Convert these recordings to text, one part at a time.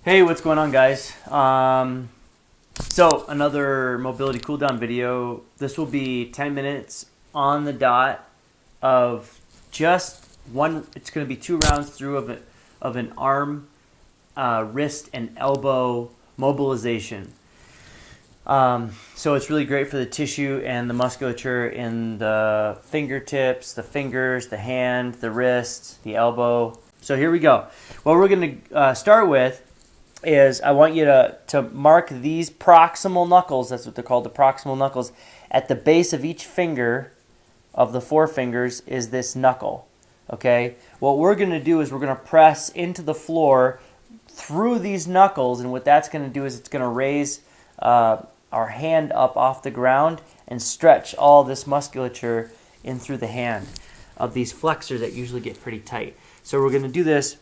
Hey, what's going on, guys? So another mobility cool down video. This will be 10 minutes on the dot of just one. It's going to be 2 rounds through of an arm, wrist, and elbow mobilization. So it's really great for the tissue and the musculature in the fingertips, the fingers, the hand, the wrist, the elbow. So here we go. What we're going to start with is I want you to mark these proximal knuckles, that's what they're called, the proximal knuckles. At the base of each finger of the 4 fingers is this knuckle, okay? What we're going to do is we're going to press into the floor through these knuckles, and what that's going to do is it's going to raise our hand up off the ground and stretch all this musculature in through the hand of these flexors that usually get pretty tight. So we're going to do this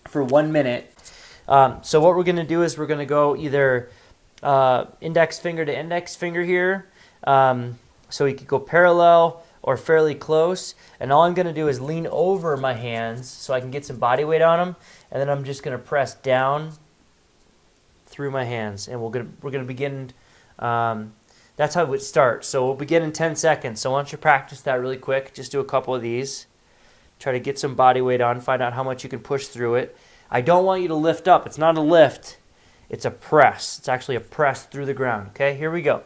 for 1 minute. So what we're going to do is we're going to go either index finger to index finger here. So we could go parallel or fairly close. And all I'm going to do is lean over my hands so I can get some body weight on them. And then I'm just going to press down through my hands. And we're going to begin. That's how it would start. So we'll begin in 10 seconds. So why don't you practice that really quick. Just do a couple of these. Try to get some body weight on. Find out how much you can push through it. I don't want you to lift up. It's not a lift. It's a press. It's actually a press through the ground. Okay, here we go.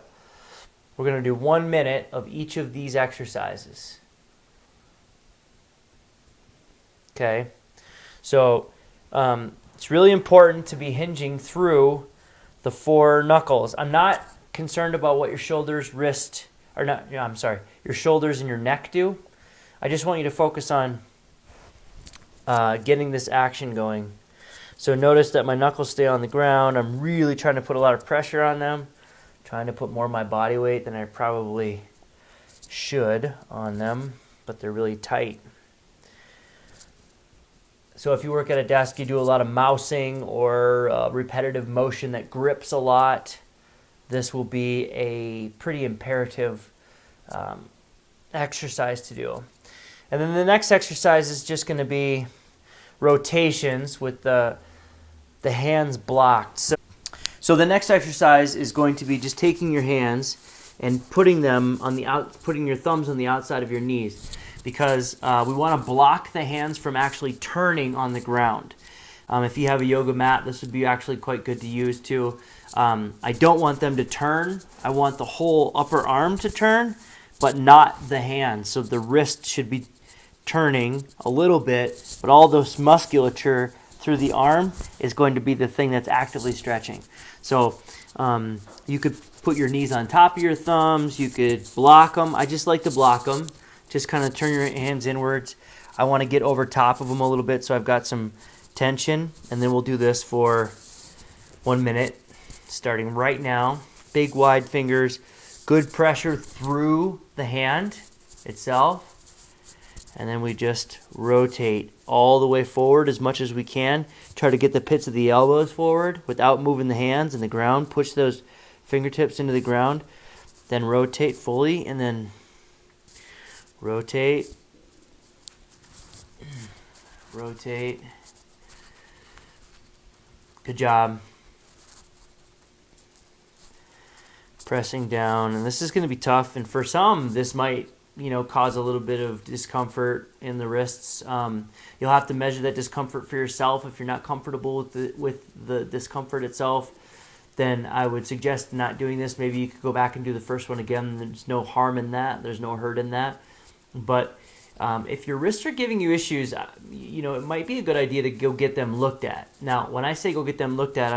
We're going to do 1 minute of each of these exercises. Okay, so it's really important to be hinging through the 4 knuckles. I'm not concerned about what your shoulders, wrist, or not. I'm sorry, your shoulders and your neck do. I just want you to focus on getting this action going. So notice that my knuckles stay on the ground. I'm really trying to put a lot of pressure on them, trying to put more of my body weight than I probably should on them, but they're really tight. So if you work at a desk, you do a lot of mousing or repetitive motion that grips a lot, this will be a pretty imperative exercise to do. And then the next exercise is just going to be rotations with the hands blocked. So the next exercise is going to be just taking your hands and putting them on putting your thumbs on the outside of your knees, because we want to block the hands from actually turning on the ground. If you have a yoga mat, this would be actually quite good to use too. I don't want them to turn. I want the whole upper arm to turn, but not the hands. So the wrist should be turning a little bit, but all this musculature through the arm is going to be the thing that's actively stretching. So you could put your knees on top of your thumbs. You could block them. I just like to block them. Just kind of turn your hands inwards. I want to get over top of them a little bit so I've got some tension. And then we'll do this for 1 minute, starting right now. Big wide fingers, good pressure through the hand itself. And then we just rotate all the way forward as much as we can. Try to get the pits of the elbows forward without moving the hands and the ground. Push those fingertips into the ground. Then rotate fully, and then rotate. Rotate. Good job. Pressing down. And this is going to be tough. And for some, this might cause a little bit of discomfort in the wrists. You'll have to measure that discomfort for yourself. If you're not comfortable with the discomfort itself, then I would suggest not doing this. Maybe you could go back and do the first one again. There's no harm in that. There's no hurt in that. But if your wrists are giving you issues, it might be a good idea to go get them looked at. Now, when I say go get them looked at,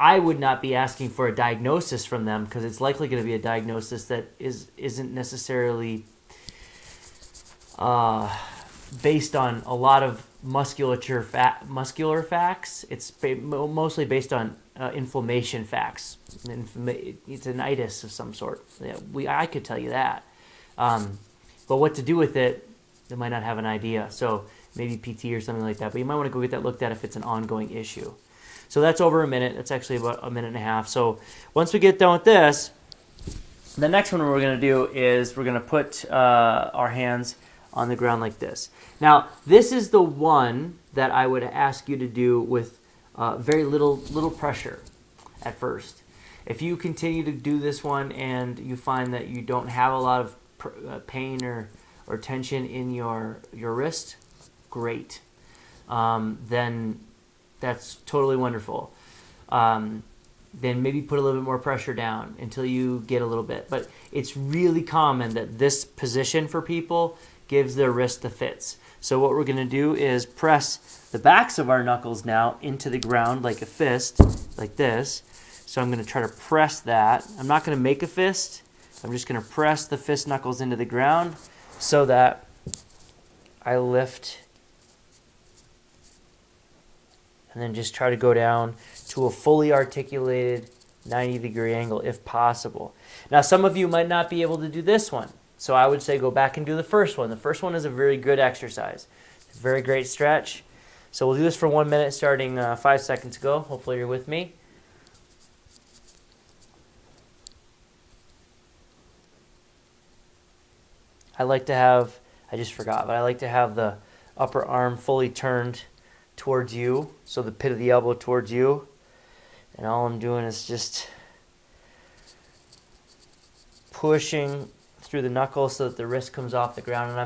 I would not be asking for a diagnosis from them, because it's likely going to be a diagnosis that isn't necessarily based on a lot of muscular facts. It's mostly based on inflammation facts. It's an itis of some sort. I could tell you that. But what to do with it, they might not have an idea. So maybe PT or something like that. But you might want to go get that looked at if it's an ongoing issue. So that's over a minute. That's actually about a minute and a half. So once we get done with this, the next one we're going to do is we're going to put our hands on the ground like this. Now, this is the one that I would ask you to do with very little pressure at first. If you continue to do this one and you find that you don't have a lot of pain or tension in your wrist, great. Then that's totally wonderful. Then maybe put a little bit more pressure down until you get a little bit. But it's really common that this position for people gives their wrist the fits. So what we're going to do is press the backs of our knuckles now into the ground like a fist, like this. So I'm going to try to press that. I'm not going to make a fist. I'm just going to press the fist knuckles into the ground so that I lift and then just try to go down to a fully articulated 90-degree angle if possible. Now, some of you might not be able to do this one, so I would say go back and do the first one. The first one is a very good exercise. It's a very great stretch. So we'll do this for 1 minute starting 5 seconds ago. Hopefully you're with me. I like to have the upper arm fully turned towards you, so the pit of the elbow towards you, and all I'm doing is just pushing through the knuckles so that the wrist comes off the ground, and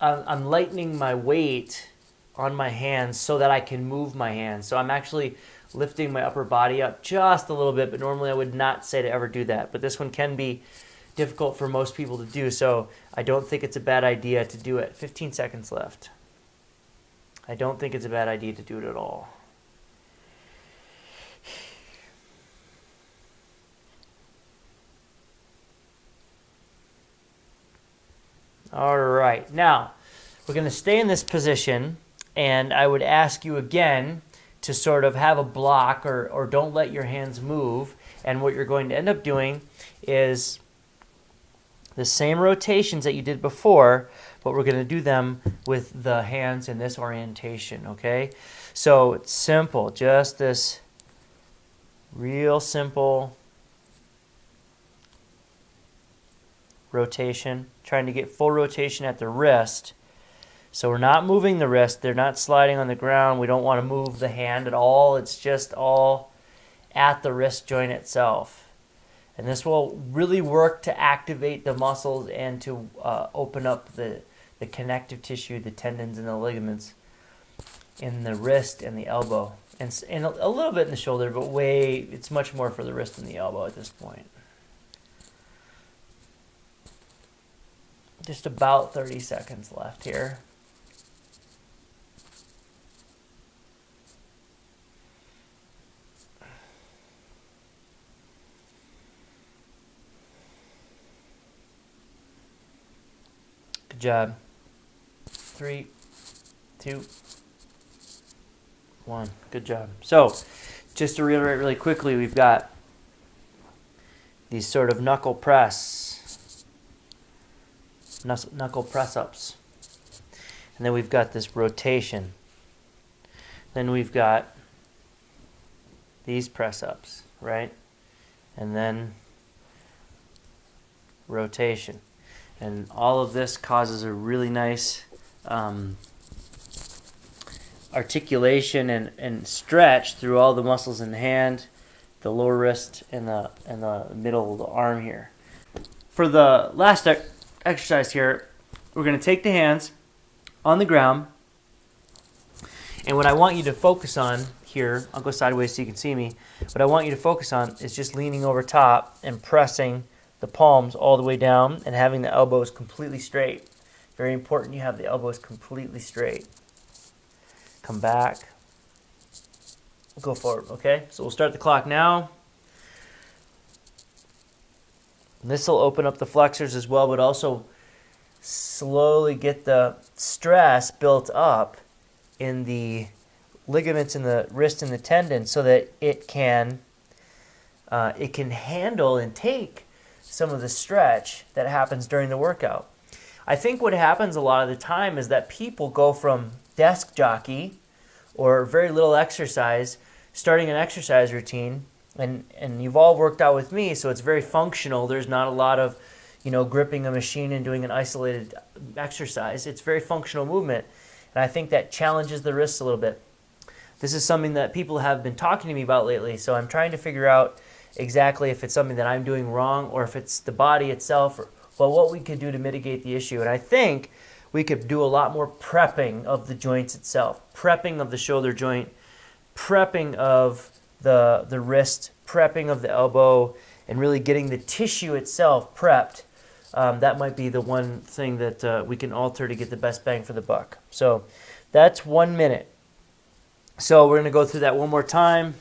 I'm lightening my weight on my hands so that I can move my hands. So I'm actually lifting my upper body up just a little bit, but normally I would not say to ever do that. But this one can be difficult for most people to do, so I don't think it's a bad idea to do it. 15 seconds left. I don't think it's a bad idea to do it at all. All right, now we're going to stay in this position, and I would ask you again to sort of have a block or don't let your hands move. And what you're going to end up doing is the same rotations that you did before, but we're going to do them with the hands in this orientation, okay? So it's simple, just this real simple rotation, trying to get full rotation at the wrist. So we're not moving the wrist, they're not sliding on the ground, we don't want to move the hand at all, it's just all at the wrist joint itself. And this will really work to activate the muscles and to open up the connective tissue, the tendons and the ligaments in the wrist and the elbow. And a little bit in the shoulder, but it's much more for the wrist and the elbow at this point. Just about 30 seconds left here. Good job. 3, 2, 1. Good job. So, just to reiterate really quickly, we've got these sort of knuckle press-ups. And then we've got this rotation. Then we've got these press-ups, right? And then rotation. And all of this causes a really nice articulation and stretch through all the muscles in the hand, the lower wrist, and the middle of the arm here. For the last exercise here, we're going to take the hands on the ground, and what I want you to focus on here, I'll go sideways so you can see me, what I want you to focus on is just leaning over top and pressing the palms all the way down and having the elbows completely straight. Very important you have the elbows completely straight. Come back. Go forward, okay? So we'll start the clock now. This will open up the flexors as well, but also slowly get the stress built up in the ligaments in the wrist and the tendon so that it can handle and take some of the stretch that happens during the workout. I think what happens a lot of the time is that people go from desk jockey or very little exercise, starting an exercise routine, and you've all worked out with me, so it's very functional. There's not a lot of, gripping a machine and doing an isolated exercise. It's very functional movement, and I think that challenges the wrists a little bit. This is something that people have been talking to me about lately, so I'm trying to figure out exactly if it's something that I'm doing wrong or if it's the body itself, or what we could do to mitigate the issue. And I think we could do a lot more prepping of the joints itself, prepping of the shoulder joint, prepping of the wrist, prepping of the elbow, and really getting the tissue itself prepped. That might be the one thing that we can alter to get the best bang for the buck. So that's 1 minute. So we're going to go through that one more time.